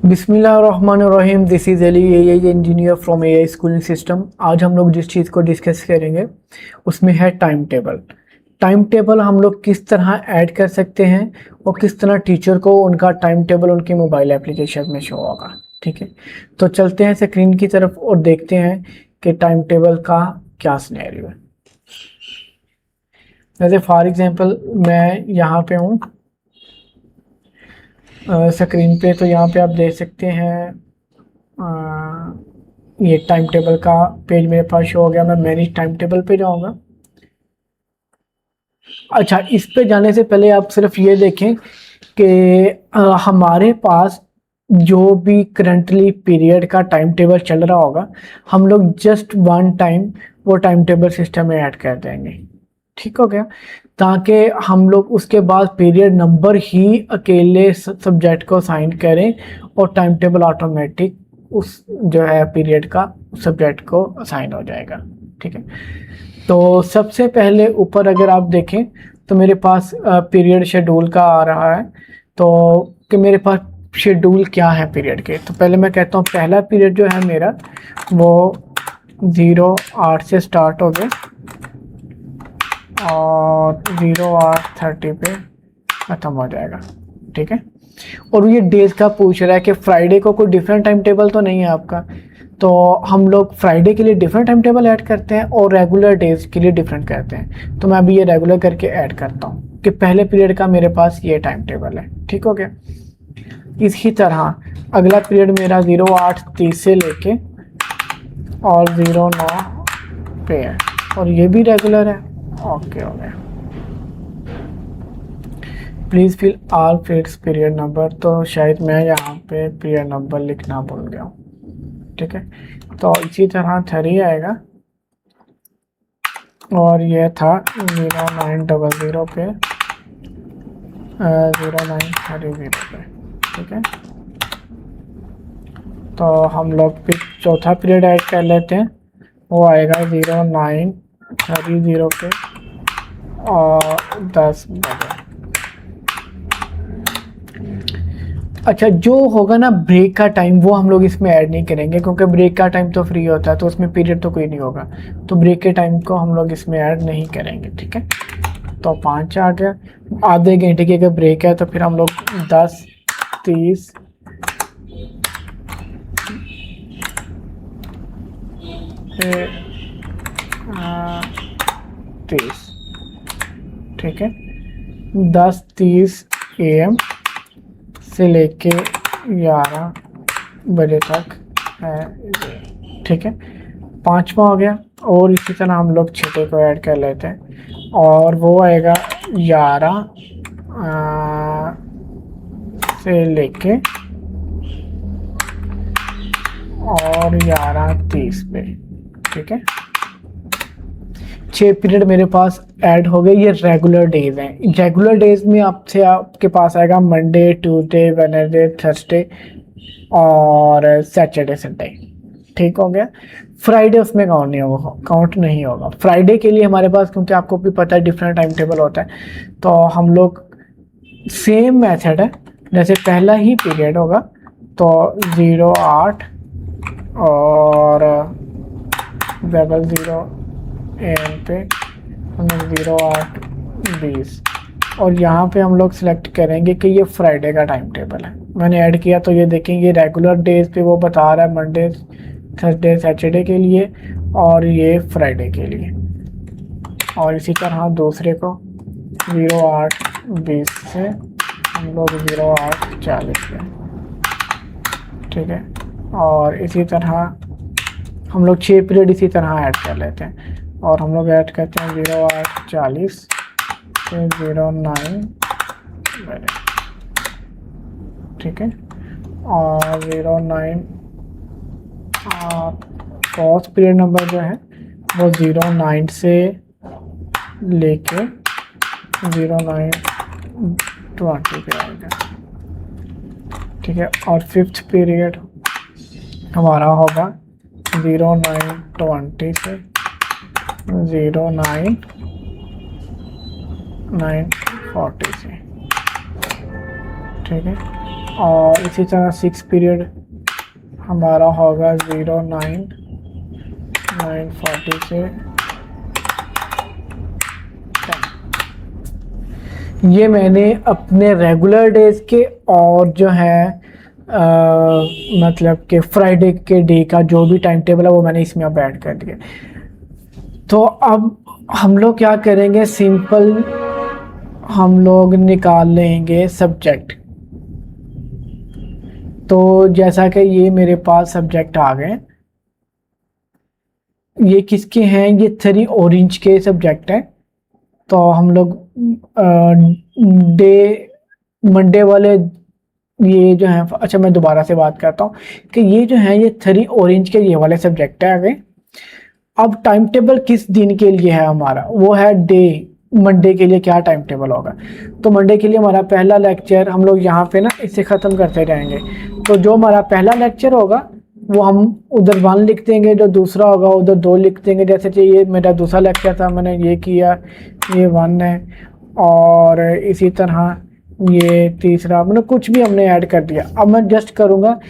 बिस्मिल्लाहिर्रहमानिर्रहीम। This is Ali AI engineer from AI schooling system. आज हम लोग जिस चीज़ को डिस्कस करेंगे उसमें है टाइम टेबल। टाइम टेबल हम लोग किस तरह ऐड कर सकते हैं और किस तरह टीचर को उनका टाइम टेबल उनके मोबाइल एप्लीकेशन में शो होगा। ठीक है, तो चलते हैं स्क्रीन की तरफ और देखते हैं कि टाइम टेबल का क्या सिनेरियो है। जैसे फॉर एग्जांपल मैं यहाँ पे हूँ स्क्रीन पे, तो यहाँ पे आप देख सकते हैं ये टाइम टेबल का पेज मेरे पास शो हो गया। मैं मैनेज टाइम टेबल पे जाऊँगा। अच्छा, इस पे जाने से पहले आप सिर्फ ये देखें कि हमारे पास जो भी करंटली पीरियड का टाइम टेबल चल रहा होगा, हम लोग जस्ट वन टाइम वो टाइम टेबल सिस्टम में ऐड कर देंगे। ठीक हो गया, ताकि हम लोग उसके बाद पीरियड नंबर ही अकेले सब्जेक्ट को असाइन करें और टाइम टेबल ऑटोमेटिक उस जो है पीरियड का सब्जेक्ट को असाइन हो जाएगा। ठीक है, तो सबसे पहले ऊपर अगर आप देखें तो मेरे पास पीरियड शेड्यूल का आ रहा है। तो कि मेरे पास शेड्यूल क्या है पीरियड के, तो पहले मैं कहता हूँ पहला पीरियड जो है मेरा वो 08 से स्टार्ट हो गया और 08:30 पे ख़त्म हो जाएगा। ठीक है, और ये डेज का पूछ रहा है कि फ्राइडे को कोई डिफरेंट टाइम टेबल तो नहीं है आपका, तो हम लोग फ्राइडे के लिए डिफरेंट टाइम टेबल ऐड करते हैं और रेगुलर डेज के लिए डिफरेंट करते हैं। तो मैं अभी ये रेगुलर करके ऐड करता हूँ कि पहले पीरियड का मेरे पास ये टाइम टेबल है। ठीक हो गया, इसी तरह अगला पीरियड मेरा 08:30 से लेके और 09 पे है और ये भी रेगुलर है। ओके हो गया। Please fill all fields period number, तो शायद मैं यहाँ पे पीरियड नंबर लिखना भूल गया हूँ। ठीक है, तो इसी तरह 3 आएगा और ये था 0900 पे 0930 पे। ठीक है, तो हम लोग फिर चौथा पीरियड ऐड कर लेते हैं, वो आएगा 0930 पे और 10 बजे। अच्छा, जो होगा ना ब्रेक का टाइम वो हम लोग इसमें ऐड नहीं करेंगे क्योंकि ब्रेक का टाइम तो फ्री होता है, तो उसमें पीरियड तो कोई नहीं होगा, तो ब्रेक के टाइम को हम लोग इसमें ऐड नहीं करेंगे। ठीक है, तो 5 आ गया। आधे घंटे की अगर ब्रेक है तो फिर हम लोग 10:30 30। ठीक है, 10:30 AM से लेके 11 बजे तक है। ठीक है, 5वां हो गया और इसी तरह हम लोग छठे को ऐड कर लेते हैं और वो आएगा 11 से लेके और 11:30 पे। ठीक है, 6 पीरियड मेरे पास ऐड हो गए। ये रेगुलर डेज हैं। रेगुलर डेज में आपके पास आएगा मंडे, ट्यूसडे, वेडनेसडे, थर्सडे और सैटरडे, संडे। ठीक हो गया। फ्राइडे उसमें काउंट नहीं होगा फ्राइडे के लिए हमारे पास, क्योंकि आपको भी पता है डिफरेंट टाइम टेबल होता है। तो हम लोग सेम मेथड है, जैसे पहला ही पीरियड होगा तो 08 और 00 AM पे 08:20 और यहाँ पे हम लोग सिलेक्ट करेंगे कि ये फ्राइडे का टाइम टेबल है। मैंने ऐड किया तो ये देखेंगे रेगुलर डेज पे वो बता रहा है मंडे, थर्सडे, सैटरडे के लिए और ये फ्राइडे के लिए। और इसी तरह दूसरे को 08:20 से हम लोग 08:40 पे। ठीक है, और इसी तरह हम लोग 6 पीरियड इसी तरह ऐड कर लेते हैं और हम लोग ऐड करते हैं 08:40 से 09 बजे। ठीक है, और 09 फर्स्ट पीरियड नंबर जो है वो 09 से लेके 09:20 पे आएगा। ठीक है, और 5th पीरियड हमारा होगा 09:20 से 09:40 से। ठीक है, और इसी तरह 6 पीरियड हमारा होगा 09 9:40 से 10। ये मैंने अपने रेगुलर डेज के और जो है मतलब कि फ्राइडे के डे का जो भी टाइम टेबल है वो मैंने इसमें अब ऐड कर दिया। तो अब हम लोग क्या करेंगे, सिंपल हम लोग निकाल लेंगे सब्जेक्ट। तो जैसा कि ये मेरे पास सब्जेक्ट आ गए, ये किसके हैं, ये 3 ऑरेंज के सब्जेक्ट हैं। तो हम लोग डे मंडे वाले ये जो है, अच्छा मैं दोबारा से बात करता हूँ कि ये जो है ये 3 ऑरेंज के ये वाले सब्जेक्ट है आगे। अब टाइम टेबल किस दिन के लिए है हमारा, वो है डे मंडे के लिए क्या टाइम टेबल होगा। तो मंडे के लिए हमारा पहला लेक्चर हम लोग यहाँ पे ना इसे ख़त्म करते रहेंगे। तो जो हमारा पहला लेक्चर होगा वो हम उधर 1 लिख देंगे, जो दूसरा होगा उधर 2 लिख देंगे। जैसे कि ये मेरा दूसरा लेक्चर था, मैंने ये किया, ये 1 है। और इसी तरह ये तीसरा, मतलब कुछ भी हमने ऐड कर दिया। अब मैं जस्ट करूँगा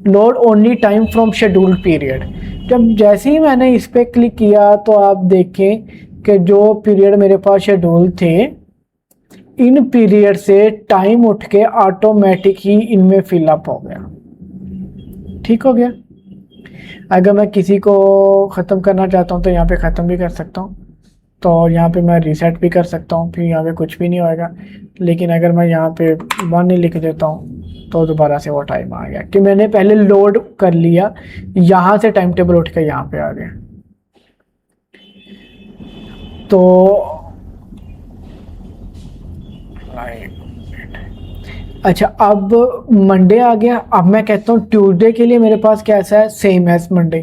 load only time from scheduled period. जब जैसे ही मैंने इस पर क्लिक किया तो आप देखें कि जो पीरियड मेरे पास शेड्यूल थे, इन पीरियड से टाइम उठ के ऑटोमेटिक ही इनमें फिलअप हो गया। ठीक हो गया। अगर मैं किसी को ख़त्म करना चाहता हूँ तो यहाँ पे ख़त्म भी कर सकता हूँ। तो यहाँ पे मैं रीसेट भी कर सकता हूँ, फिर यहाँ पे कुछ भी नहीं होएगा। लेकिन अगर मैं यहाँ पे 1 ही लिख देता हूँ तो दोबारा से वो टाइम आ गया कि मैंने पहले लोड कर लिया, यहाँ से टाइम टेबल उठ के यहाँ पे आ गया। तो अच्छा, अब मंडे आ गया। अब मैं कहता हूँ ट्यूसडे के लिए मेरे पास कैसा है, सेम एज मंडे।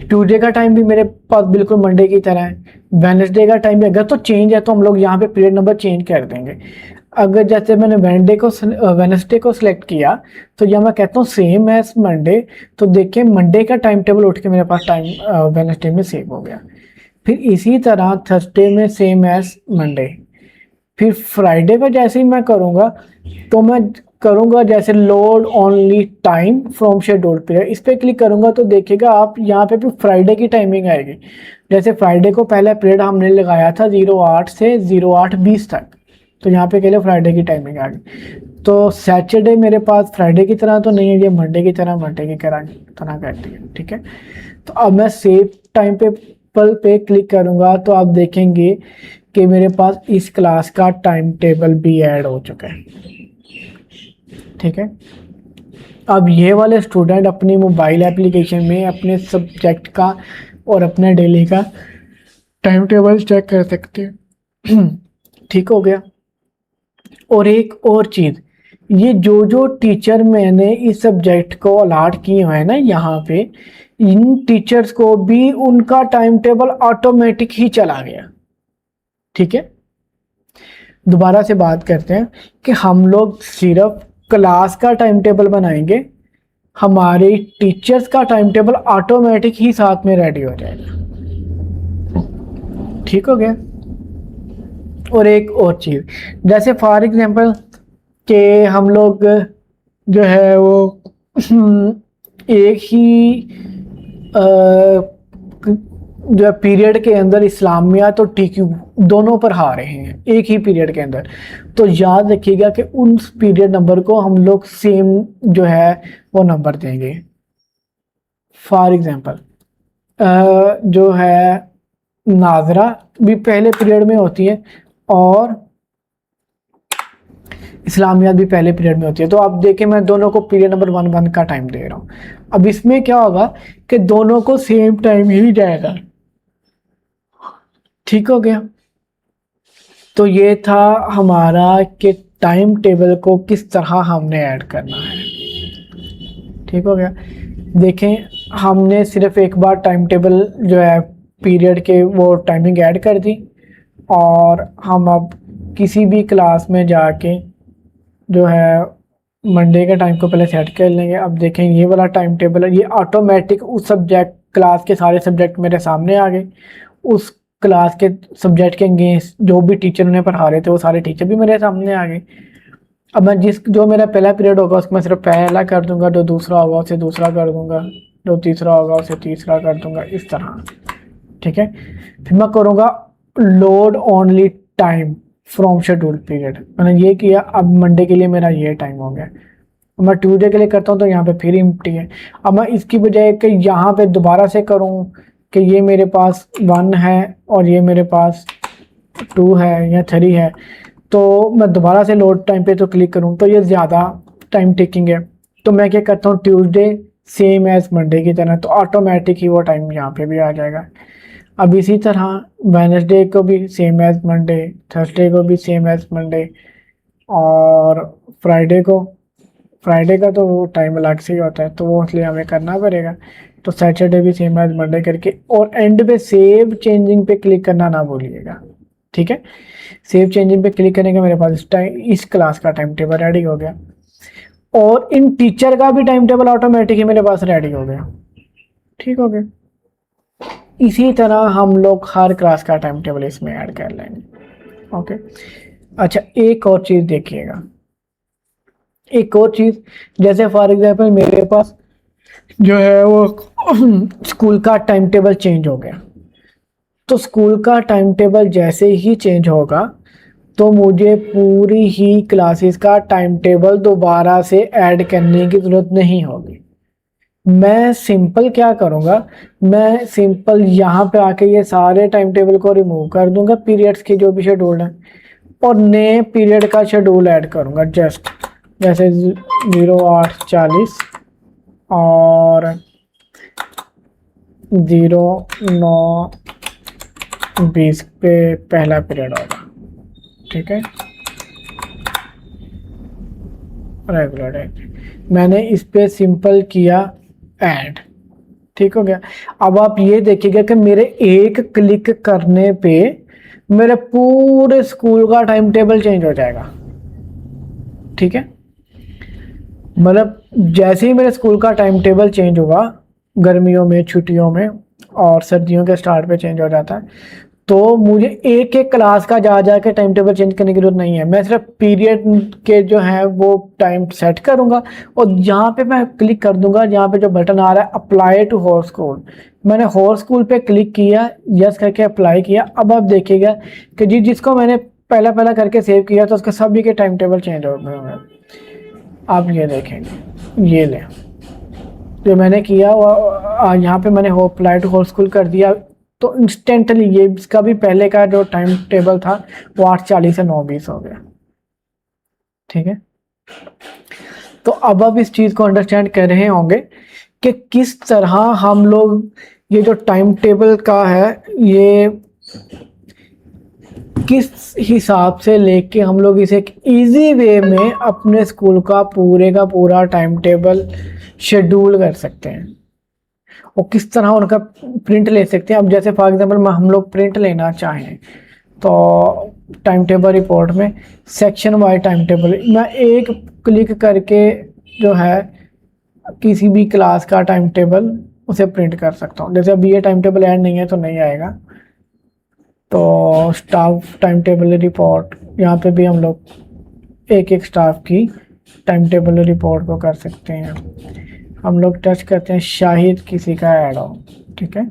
ट्यूसडे का टाइम भी मेरे पास बिल्कुल मंडे की तरह है। वेडनेसडे का टाइम भी अगर तो चेंज है तो हम लोग यहाँ पे पीरियड नंबर चेंज कर देंगे। अगर जैसे मैंने वेडनेसडे को सिलेक्ट किया तो यहाँ मैं कहता हूँ सेम एज मंडे। तो देखिए मंडे का टाइम टेबल उठ के मेरे पास टाइम वेडनेसडे में सेव हो गया। फिर इसी तरह थर्सडे में सेम एज मंडे। फिर फ्राइडे पे जैसे ही मैं करूँगा तो मैं करूँगा जैसे load only time from scheduled period, इस पर क्लिक करूँगा तो देखिएगा आप यहाँ पे भी फ्राइडे की टाइमिंग आएगी। जैसे फ्राइडे को पहला पीरियड हमने लगाया था 08 से 08:20 तक, तो यहाँ पे के लिए फ्राइडे की टाइमिंग आ गई। तो सैटरडे मेरे पास फ्राइडे की तरह तो नहीं है, ये मंडे की तरह तरह करती है। ठीक है। तो अब मैं सेव टाइम पे क्लिक करूँगा तो आप देखेंगे कि मेरे पास इस क्लास का टाइम टेबल भी ऐड हो चुका है। ठीक है। अब ये वाले स्टूडेंट अपनी मोबाइल एप्लीकेशन में अपने सब्जेक्ट का और अपने डेली का टाइम टेबल चेक कर सकते हैं। ठीक हो गया। और एक और चीज़, ये जो टीचर मैंने इस सब्जेक्ट को अलॉट किए हुए हैं ना यहाँ पे, इन टीचर्स को भी उनका टाइम टेबल ऑटोमेटिक ही चला गया। ठीक है। दोबारा से बात करते हैं कि हम लोग सिर्फ क्लास का टाइम टेबल बनाएंगे, हमारे टीचर्स का टाइम टेबल ऑटोमेटिक ही साथ में रेडी हो जाएगा। ठीक हो गया। और एक और चीज़, जैसे फॉर एग्जांपल कि हम लोग जो है वो एक ही जो पीरियड के अंदर इस्लामियात और टीक्यू दोनों पर आ रहे हैं एक ही पीरियड के अंदर, तो याद रखिएगा कि उन पीरियड नंबर को हम लोग सेम जो है वो नंबर देंगे। फॉर एग्जांपल जो है नाजरा भी पहले पीरियड में होती है और इस्लामियात भी पहले पीरियड में होती है। तो आप देखें मैं दोनों को पीरियड नंबर 1 का टाइम दे रहा हूँ। अब इसमें क्या होगा कि दोनों को सेम टाइम ही जाएगा। ठीक हो गया। तो ये था हमारा कि टाइम टेबल को किस तरह हमने ऐड करना है। ठीक हो गया। देखें हमने सिर्फ एक बार टाइम टेबल जो है पीरियड के वो टाइमिंग ऐड कर दी, और हम अब किसी भी क्लास में जाके जो है मंडे का टाइम को पहले सेट कर लेंगे। अब देखें ये वाला टाइम टेबल है, ये ऑटोमेटिक उस सब्जेक्ट क्लास के सारे सब्जेक्ट मेरे सामने आ गए। उस क्लास के सब्जेक्ट के अगेंस्ट जो भी टीचर उन्हें पढ़ा रहे थे वो सारे टीचर भी मेरे सामने आ गए। अब मैं जो मेरा पहला पीरियड होगा उसको मैं सिर्फ पहला कर दूंगा, जो दूसरा होगा उसे दूसरा कर दूंगा, जो तीसरा होगा उसे तीसरा कर दूंगा, इस तरह। ठीक है, फिर मैं करूँगा load only time from schedule period. मैंने ये किया, अब मंडे के लिए मेरा ये टाइम हो गया। मैं ट्यूसडे के लिए करता हूँ तो यहाँ पे फिर एम्प्टी है। अब मैं इसकी बजाय कि यहाँ पे दोबारा से करूँ कि ये मेरे पास 1 है और ये मेरे पास 2 है या 3 है, तो मैं दोबारा से लोड टाइम पे तो क्लिक करूँ तो ये ज़्यादा टाइम टेकिंग है। तो मैं क्या करता हूँ, ट्यूसडे सेम एज मंडे की तरह, तो ऑटोमेटिक ही वो टाइम यहाँ पे भी आ जाएगा। अब इसी तरह वेडनेसडे को भी सेम एज मंडे, थर्सडे को भी सेम एज मंडे, और फ्राइडे का तो टाइम अलग से ही होता है तो वो इसलिए हमें करना पड़ेगा। तो सैटरडे भी सेम एज मंडे करके, और एंड पे सेव चेंजिंग पे क्लिक करना ना भूलिएगा। ठीक है, सेव चेंजिंग पे क्लिक करने का मेरे पास इस क्लास का टाइम टेबल रेडी हो गया, और इन टीचर का भी टाइम टेबल ऑटोमेटिक ही मेरे पास रेडी हो गया। ठीक हो गया। इसी तरह हम लोग हर क्लास का टाइम टेबल इसमें ऐड कर लेंगे। ओके, अच्छा एक और चीज़ देखिएगा, एक और चीज़, जैसे फॉर एग्जांपल मेरे पास जो है वो स्कूल का टाइम टेबल चेंज हो गया, तो स्कूल का टाइम टेबल जैसे ही चेंज होगा तो मुझे पूरी ही क्लासेस का टाइम टेबल दोबारा से ऐड करने की ज़रूरत नहीं होगी। मैं सिंपल क्या करूँगा, मैं सिंपल यहाँ पे आके ये सारे टाइम टेबल को रिमूव कर दूंगा, पीरियड्स के जो भी शेड्यूल हैं, और नए पीरियड का शेड्यूल ऐड करूँगा। जस्ट जैसे 08:40 और 09:20 पे पहला पीरियड होगा। ठीक है, रेगुलर है, मैंने इस पे सिंपल किया ऐड। ठीक हो गया। अब आप ये देखिएगा कि मेरे एक क्लिक करने पे मेरे पूरे स्कूल का टाइम टेबल चेंज हो जाएगा। ठीक है, मतलब जैसे ही मेरे स्कूल का टाइम टेबल चेंज होगा, गर्मियों में, छुट्टियों में और सर्दियों के स्टार्ट पे चेंज हो जाता है, तो मुझे एक एक क्लास का जा जा के टाइम टेबल चेंज करने की जरूरत नहीं है। मैं सिर्फ पीरियड के जो है वो टाइम सेट करूंगा, और यहाँ पे मैं क्लिक कर दूंगा, यहाँ पे जो बटन आ रहा है अप्लाई टू होल स्कूल, मैंने होल स्कूल पे क्लिक किया, यस करके अप्लाई किया। अब आप देखिएगा कि जी जिसको मैंने पहला पहला करके सेव किया तो उसके सभी के टाइम टेबल चेंज हो गए होंगे। आप ये देखेंगे, ये ले जो मैंने किया वो यहाँ पे मैंने अप्लाई टू होल स्कूल कर दिया, तो इंस्टेंटली ये इसका भी पहले का जो टाइम टेबल था वो 8:40 से 9:20 हो गया। ठीक है, तो अब आप इस चीज़ को अंडरस्टैंड कर रहे होंगे कि किस तरह हम लोग ये जो टाइम टेबल का है ये किस हिसाब से लेके हम लोग इसे एक इजी वे में अपने स्कूल का पूरा टाइम टेबल शेड्यूल कर सकते हैं, और किस तरह उनका प्रिंट ले सकते हैं। अब जैसे फॉर एग्जांपल हम लोग प्रिंट लेना चाहें तो टाइम टेबल रिपोर्ट में सेक्शन वाइज टाइम टेबल मैं एक क्लिक करके जो है किसी भी क्लास का टाइम टेबल उसे प्रिंट कर सकता हूँ। जैसे अभी ये टाइम टेबल ऐड नहीं है तो नहीं आएगा, तो स्टाफ टाइम टेबल रिपोर्ट यहाँ पे भी हम लोग एक एक स्टाफ की टाइम टेबल रिपोर्ट को कर सकते हैं। हम लोग टच करते हैं शाहिद किसी का ऐड हो। ठीक है,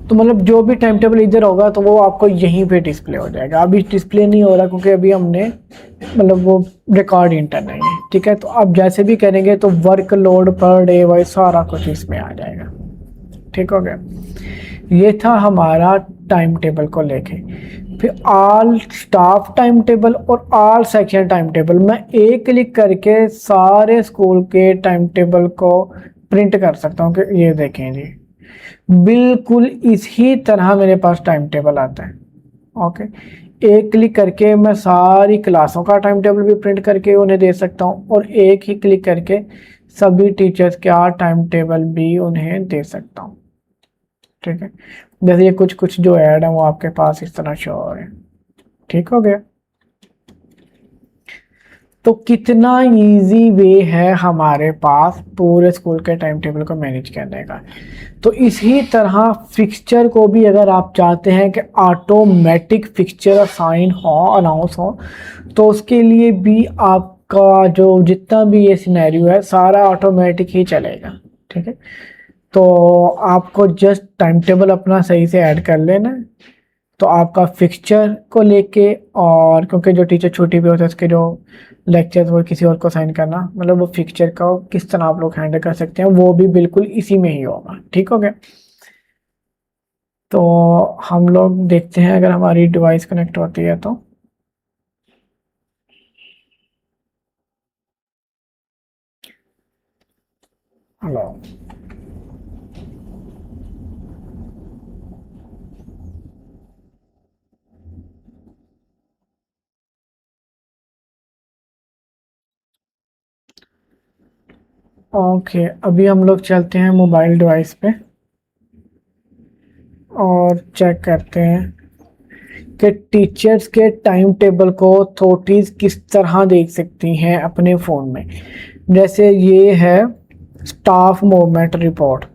तो मतलब जो भी टाइम टेबल इधर होगा तो वो आपको यहीं पे डिस्प्ले हो जाएगा। अभी डिस्प्ले नहीं हो रहा क्योंकि अभी हमने मतलब वो रिकॉर्ड इंटर नहीं है। ठीक है, तो आप जैसे भी करेंगे तो work load per day wise सारा कुछ इसमें आ जाएगा। ठीक हो गया, ये था हमारा टाइम टेबल को लेके। फिर ऑल स्टाफ टाइम टेबल और ऑल सेक्शन टाइम टेबल, मैं एक क्लिक करके सारे स्कूल के टाइम टेबल को प्रिंट कर सकता हूँ कि ये देखें जी बिल्कुल इसी तरह मेरे पास टाइम टेबल आता है। ओके, एक क्लिक करके मैं सारी क्लासों का टाइम टेबल भी प्रिंट करके उन्हें दे सकता हूँ, और एक ही क्लिक करके सभी टीचर्स का टाइम टेबल भी उन्हें दे सकता हूँ। ठीक है, जैसे ये कुछ कुछ जो ऐड है वो आपके पास इस तरह शो हो रहे हैं। ठीक हो गया। तो कितना इजी वे है हमारे पास पूरे स्कूल के टाइम टेबल को मैनेज करने का। तो इसी तरह फिक्सचर को भी अगर आप चाहते हैं कि ऑटोमेटिक फिक्सचर असाइन हो, अनाउंस हो, तो उसके लिए भी आपका जो जितना भी ये सिनेरियो है सारा ऑटोमेटिक ही चलेगा। ठीक है, तो आपको जस्ट टाइम टेबल अपना सही से ऐड कर लेना है। तो आपका फिक्सचर को लेके, और क्योंकि जो टीचर छुट्टी पे होता है उसके जो लेक्चर्स वो किसी और को साइन करना, मतलब वो फिक्सचर का किस तरह आप लोग हैंडल कर सकते हैं वो भी बिल्कुल इसी में ही होगा। ठीक हो गया। तो हम लोग देखते हैं अगर हमारी डिवाइस कनेक्ट होती है तो। हेलो। ओके, अभी हम लोग चलते हैं मोबाइल डिवाइस पे और चेक करते हैं कि टीचर्स के टाइम टेबल को अथॉरिटीज किस तरह देख सकती हैं अपने फ़ोन में। जैसे ये है स्टाफ मूवमेंट रिपोर्ट।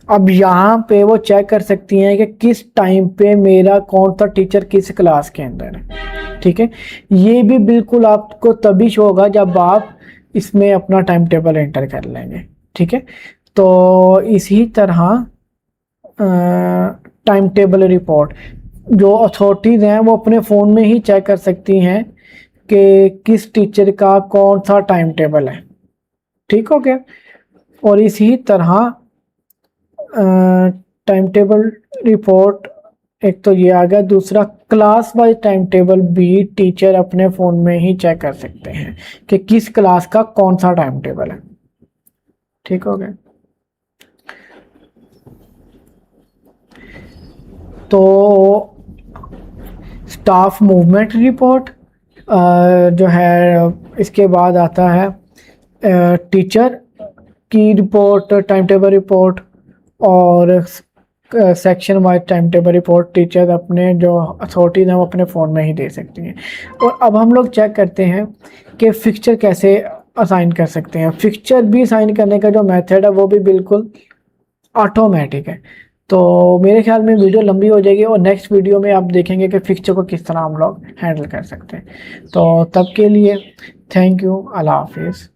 अब यहाँ पे वो चेक कर सकती हैं कि किस टाइम पे मेरा कौन सा टीचर किस क्लास के अंदर है। ठीक है, ये भी बिल्कुल आपको तभी शो होगा जब आप इसमें अपना टाइम टेबल एंटर कर लेंगे। ठीक है, तो इसी तरह टाइम टेबल रिपोर्ट जो अथॉरिटीज़ हैं वो अपने फ़ोन में ही चेक कर सकती हैं कि किस टीचर का कौन सा टाइम टेबल है। ठीक हो गया। और इसी तरह टाइम टेबल रिपोर्ट, एक तो ये आ गया, दूसरा क्लास वाइज टाइम टेबल भी टीचर अपने फ़ोन में ही चेक कर सकते हैं कि किस क्लास का कौन सा टाइम टेबल है। ठीक हो गया। तो स्टाफ मूवमेंट रिपोर्ट जो है, इसके बाद आता है टीचर की रिपोर्ट, टाइम टेबल रिपोर्ट, और section wise time table report teacher अपने जो अथॉरिटीज़ हैं वो अपने फ़ोन में ही दे सकती हैं। और अब हम लोग चेक करते हैं कि फिक्सचर कैसे असाइन कर सकते हैं। फिक्सचर भी असाइन करने का जो मेथड है वो भी बिल्कुल ऑटोमेटिक है। तो मेरे ख्याल में वीडियो लंबी हो जाएगी और नेक्स्ट वीडियो में आप देखेंगे कि फिक्सचर को किस तरह हम लोग हैंडल कर सकते हैं। तो तब के लिए थैंक यू, अल्लाह हाफिज़।